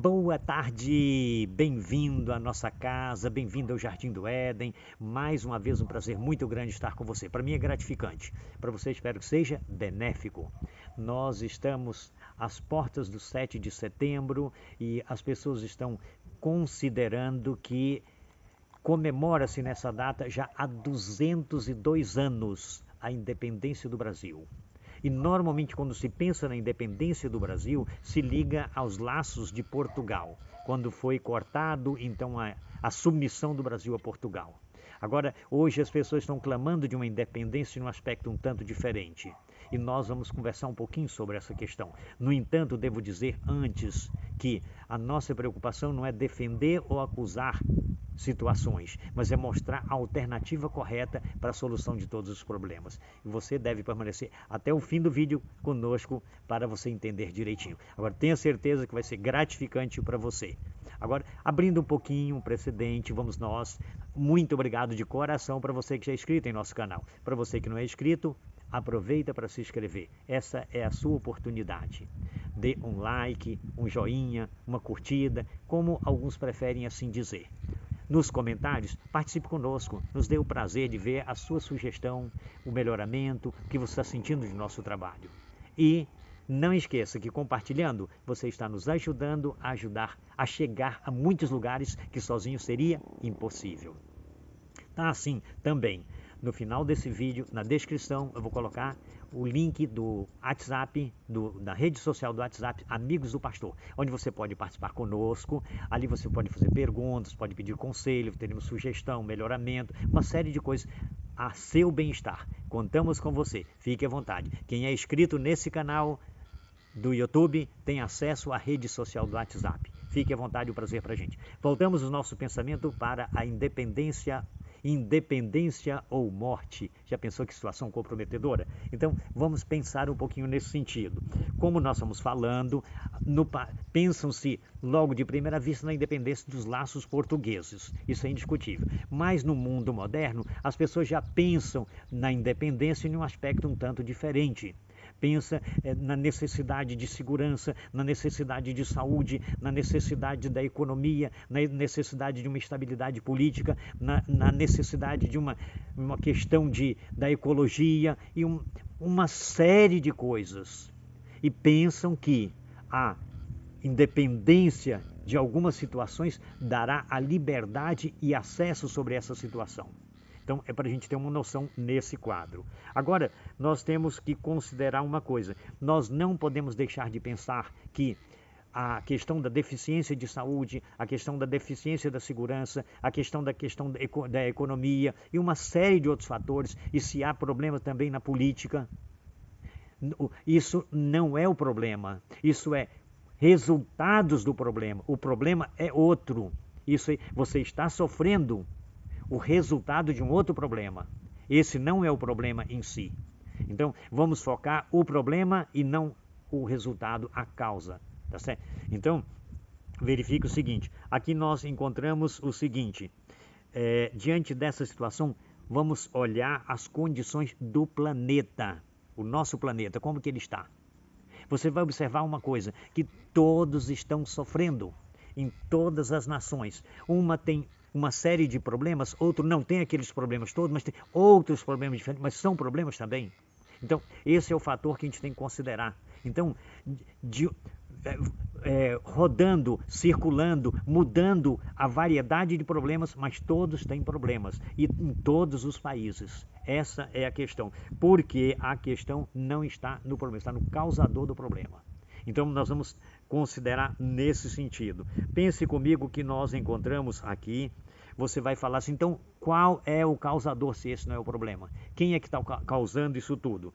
Boa tarde, bem-vindo à nossa casa, bem-vindo ao Jardim do Éden. Mais uma vez um prazer muito grande estar com você. Para mim é gratificante, para você espero que seja benéfico. Nós estamos às portas do 7 de setembro e as pessoas estão considerando que comemora-se nessa data já há 202 anos a independência do Brasil. E normalmente quando se pensa na independência do Brasil, se liga aos laços de Portugal, quando foi cortado então a submissão do Brasil a Portugal. Agora, hoje as pessoas estão clamando de uma independência em um aspecto um tanto diferente. E nós vamos conversar um pouquinho sobre essa questão. No entanto, devo dizer antes que a nossa preocupação não é defender ou acusar situações, mas é mostrar a alternativa correta para a solução de todos os problemas. E você deve permanecer até o fim do vídeo conosco para você entender direitinho. Agora, tenha certeza que vai ser gratificante para você. Agora, abrindo um pouquinho um precedente, vamos nós. Muito obrigado de coração para você que já é inscrito em nosso canal. Para você que não é inscrito, aproveita para se inscrever. Essa é a sua oportunidade. Dê um like, um joinha, uma curtida, como alguns preferem assim dizer. Nos comentários, participe conosco, nos dê o prazer de ver a sua sugestão, o melhoramento, o que você está sentindo de nosso trabalho. E não esqueça que compartilhando, você está nos ajudando a chegar a muitos lugares que sozinho seria impossível. Tá assim também. No final desse vídeo, na descrição, eu vou colocar o link do WhatsApp, da rede social do WhatsApp, Amigos do Pastor, onde você pode participar conosco. Ali você pode fazer perguntas, pode pedir conselho, teremos sugestão, melhoramento, uma série de coisas a seu bem-estar. Contamos com você, fique à vontade. Quem é inscrito nesse canal do YouTube tem acesso à rede social do WhatsApp. Fique à vontade, um prazer para a gente. Voltamos o nosso pensamento para a independência ou morte. Já pensou que situação comprometedora? Então, vamos pensar um pouquinho nesse sentido. Como nós estamos falando, pensam-se logo de primeira vista na independência dos laços portugueses. Isso é indiscutível. Mas no mundo moderno, as pessoas já pensam na independência em um aspecto um tanto diferente. Pensa na necessidade de segurança, na necessidade de saúde, na necessidade da economia, na necessidade de uma estabilidade política, na necessidade de uma questão da ecologia e uma série de coisas. E pensam que a independência de algumas situações dará a liberdade e acesso sobre essa situação. Então, é para a gente ter uma noção nesse quadro. Agora, nós temos que considerar uma coisa. Nós não podemos deixar de pensar que a questão da deficiência de saúde, a questão da deficiência da segurança, a questão da economia e uma série de outros fatores, e se há problema também na política, isso não é o problema. Isso é resultados do problema. O problema é outro. Isso você está sofrendo o resultado de um outro problema. Esse não é o problema em si. Então, vamos focar o problema e não o resultado, a causa. Tá certo? Então, verifique o seguinte. Aqui nós encontramos o seguinte. Diante dessa situação, vamos olhar as condições do planeta. O nosso planeta, como que ele está? Você vai observar uma coisa, que todos estão sofrendo. Em todas as nações. Uma tem uma série de problemas, outro não tem aqueles problemas todos, mas tem outros problemas diferentes, mas são problemas também. Então, esse é o fator que a gente tem que considerar. Então, rodando, circulando, mudando a variedade de problemas, mas todos têm problemas, e em todos os países. Essa é a questão, porque a questão não está no problema, está no causador do problema. Então, nós vamos considerar nesse sentido. Pense comigo que nós encontramos aqui, você vai falar assim, então, qual é o causador se esse não é o problema? Quem é que está causando isso tudo?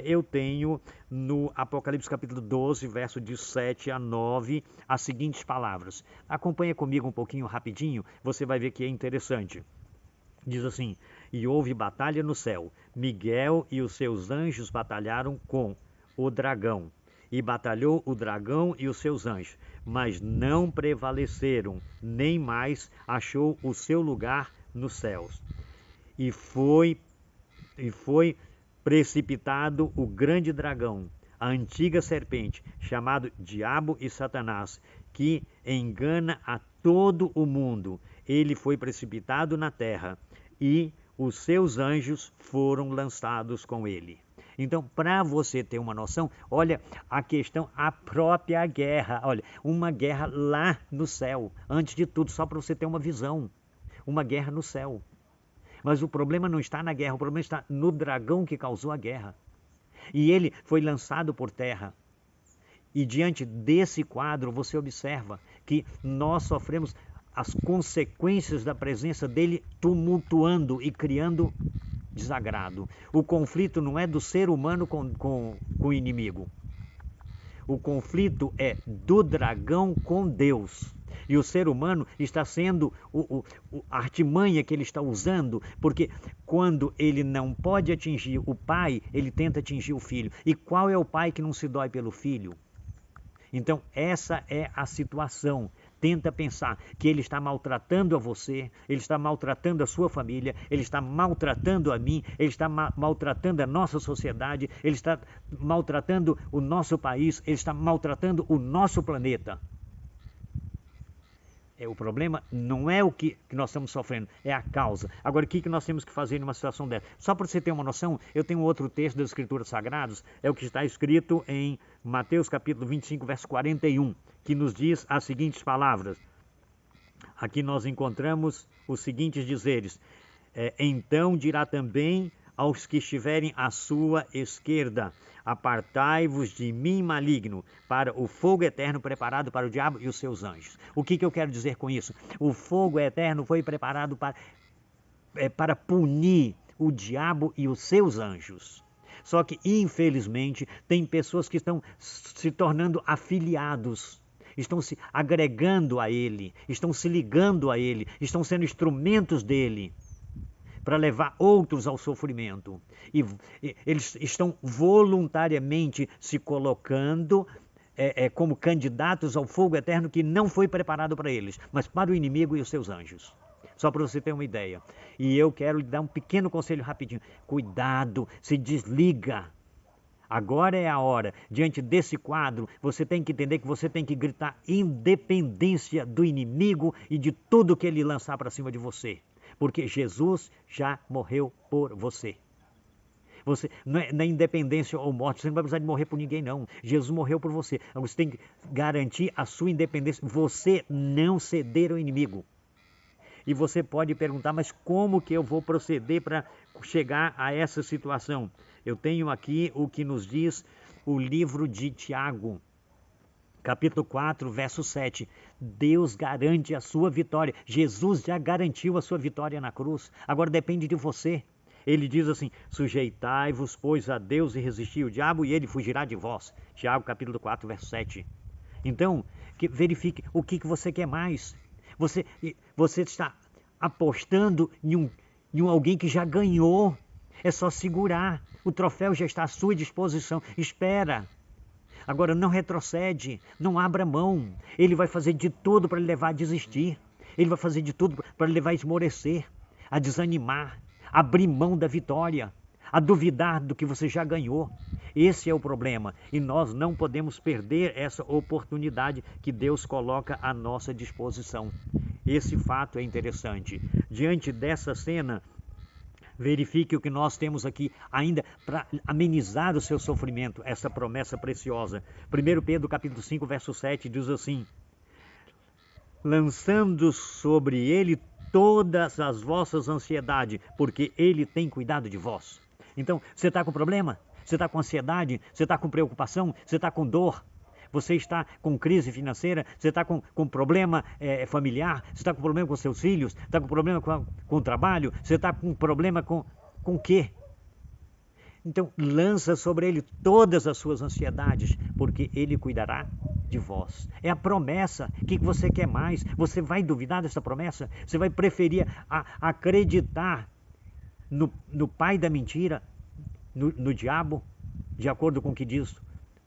Eu tenho no Apocalipse capítulo 12, verso de 7 a 9, as seguintes palavras. Acompanha comigo um pouquinho rapidinho, você vai ver que é interessante. Diz assim, e houve batalha no céu. Miguel e os seus anjos batalharam com o dragão. E batalhou o dragão e os seus anjos, mas não prevaleceram, nem mais achou o seu lugar nos céus. E foi precipitado o grande dragão, a antiga serpente, chamado Diabo e Satanás, que engana a todo o mundo. Ele foi precipitado na terra e os seus anjos foram lançados com ele. Então, para você ter uma noção, olha a questão, a própria guerra. Olha, uma guerra lá no céu. Antes de tudo, só para você ter uma visão. Uma guerra no céu. Mas o problema não está na guerra, o problema está no dragão que causou a guerra. E ele foi lançado por terra. E diante desse quadro, você observa que nós sofremos as consequências da presença dele tumultuando e criando desagrado. O conflito não é do ser humano com o inimigo. O conflito é do dragão com Deus. E o ser humano está sendo a artimanha que ele está usando, porque quando ele não pode atingir o pai, ele tenta atingir o filho. E qual é o pai que não se dói pelo filho? Então, essa é a situação. Tenta pensar que ele está maltratando a você, ele está maltratando a sua família, ele está maltratando a mim, ele está maltratando a nossa sociedade, ele está maltratando o nosso país, ele está maltratando o nosso planeta. O problema não é o que nós estamos sofrendo, é a causa. Agora, o que nós temos que fazer numa situação dessa? Só para você ter uma noção, eu tenho outro texto das Escrituras Sagradas, é o que está escrito em Mateus capítulo 25, verso 41, que nos diz as seguintes palavras. Aqui nós encontramos os seguintes dizeres. Então dirá também aos que estiverem à sua esquerda: apartai-vos de mim, maligno, para o fogo eterno preparado para o diabo e os seus anjos. O que eu quero dizer com isso? O fogo eterno foi preparado para punir o diabo e os seus anjos. Só que, infelizmente, tem pessoas que estão se tornando afiliados, estão se agregando a ele, estão se ligando a ele, estão sendo instrumentos dele para levar outros ao sofrimento. E eles estão voluntariamente se colocando como candidatos ao fogo eterno que não foi preparado para eles, mas para o inimigo e os seus anjos. Só para você ter uma ideia. E eu quero lhe dar um pequeno conselho rapidinho. Cuidado, se desliga. Agora é a hora. Diante desse quadro, você tem que entender que você tem que gritar independência do inimigo e de tudo que ele lançar para cima de você. Porque Jesus já morreu por você. Você não é na independência ou morte, você não vai precisar de morrer por ninguém, não. Jesus morreu por você. Então, você tem que garantir a sua independência. Você não ceder ao inimigo. E você pode perguntar, mas como que eu vou proceder para chegar a essa situação? Eu tenho aqui o que nos diz o livro de Tiago, capítulo 4, verso 7. Deus garante a sua vitória. Jesus já garantiu a sua vitória na cruz. Agora depende de você. Ele diz assim: sujeitai-vos, pois, a Deus e resisti ao diabo, e ele fugirá de vós. Tiago, capítulo 4, verso 7. Então, verifique o que você quer mais. Você está apostando em alguém que já ganhou. É só segurar. O troféu já está à sua disposição. Espera. Agora não retrocede, não abra mão. Ele vai fazer de tudo para lhe levar a desistir. Ele vai fazer de tudo para lhe levar a esmorecer, a desanimar, a abrir mão da vitória, a duvidar do que você já ganhou. Esse é o problema. E nós não podemos perder essa oportunidade que Deus coloca à nossa disposição. Esse fato é interessante. Diante dessa cena, verifique o que nós temos aqui ainda para amenizar o seu sofrimento, essa promessa preciosa. 1 Pedro capítulo 5, verso 7 diz assim: lançando sobre ele todas as vossas ansiedades, porque ele tem cuidado de vós. Então, você está com problema? Você está com ansiedade? Você está com preocupação? Você está com dor? Você está com crise financeira? Você está com problema familiar? Você está com problema com seus filhos? Está com problema com o trabalho? Você está com problema com o quê? Então, lança sobre ele todas as suas ansiedades, porque ele cuidará de vós. É a promessa. O que você quer mais? Você vai duvidar dessa promessa? Você vai preferir acreditar no pai da mentira, no diabo, de acordo com o que diz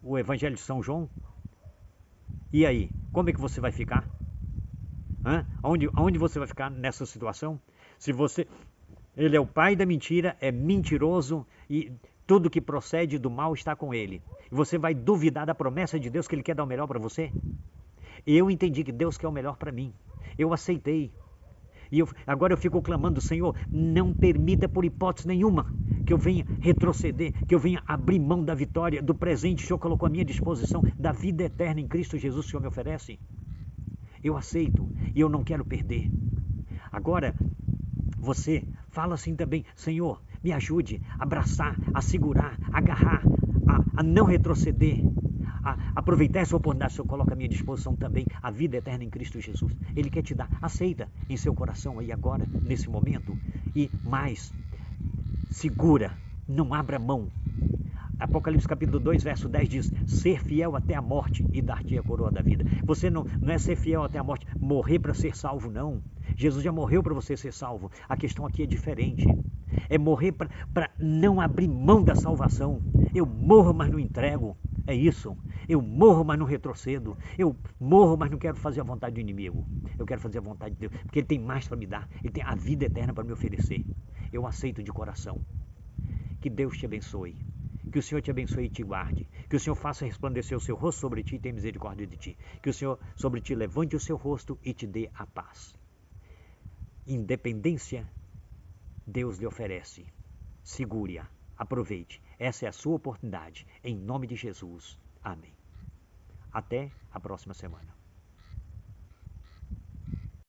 o Evangelho de São João? E aí, como é que você vai ficar? Onde você vai ficar nessa situação? Se ele é o pai da mentira, é mentiroso e Tudo que procede do mal está com ele. E você vai duvidar da promessa de Deus que ele quer dar o melhor para você? Eu entendi que Deus quer o melhor para mim. Eu aceitei. E agora eu fico clamando, Senhor, não permita por hipótese nenhuma que eu venha retroceder, que eu venha abrir mão da vitória, do presente que o Senhor colocou à minha disposição, da vida eterna em Cristo Jesus que o Senhor me oferece. Eu aceito e eu não quero perder. Agora, você fala assim também, Senhor, me ajude a abraçar, a segurar, a agarrar, a não retroceder, a aproveitar essa oportunidade que o Senhor coloca à minha disposição também, a vida eterna em Cristo Jesus. Ele quer te dar, aceita em seu coração aí agora, nesse momento, e mais, segura, não abra mão. Apocalipse capítulo 2, verso 10 diz, ser fiel até a morte e dar-te a coroa da vida. Você não é ser fiel até a morte, morrer para ser salvo, não. Jesus já morreu para você ser salvo. A questão aqui é diferente. É morrer para não abrir mão da salvação. Eu morro, mas não entrego. É isso. Eu morro, mas não retrocedo. Eu morro, mas não quero fazer a vontade do inimigo. Eu quero fazer a vontade de Deus, porque Ele tem mais para me dar. Ele tem a vida eterna para me oferecer. Eu aceito de coração. Que Deus te abençoe. Que o Senhor te abençoe e te guarde. Que o Senhor faça resplandecer o seu rosto sobre ti e tenha misericórdia de ti. Que o Senhor sobre ti levante o seu rosto e te dê a paz. Independência, Deus lhe oferece. Segure-a. Aproveite. Essa é a sua oportunidade. Em nome de Jesus. Amém. Até a próxima semana.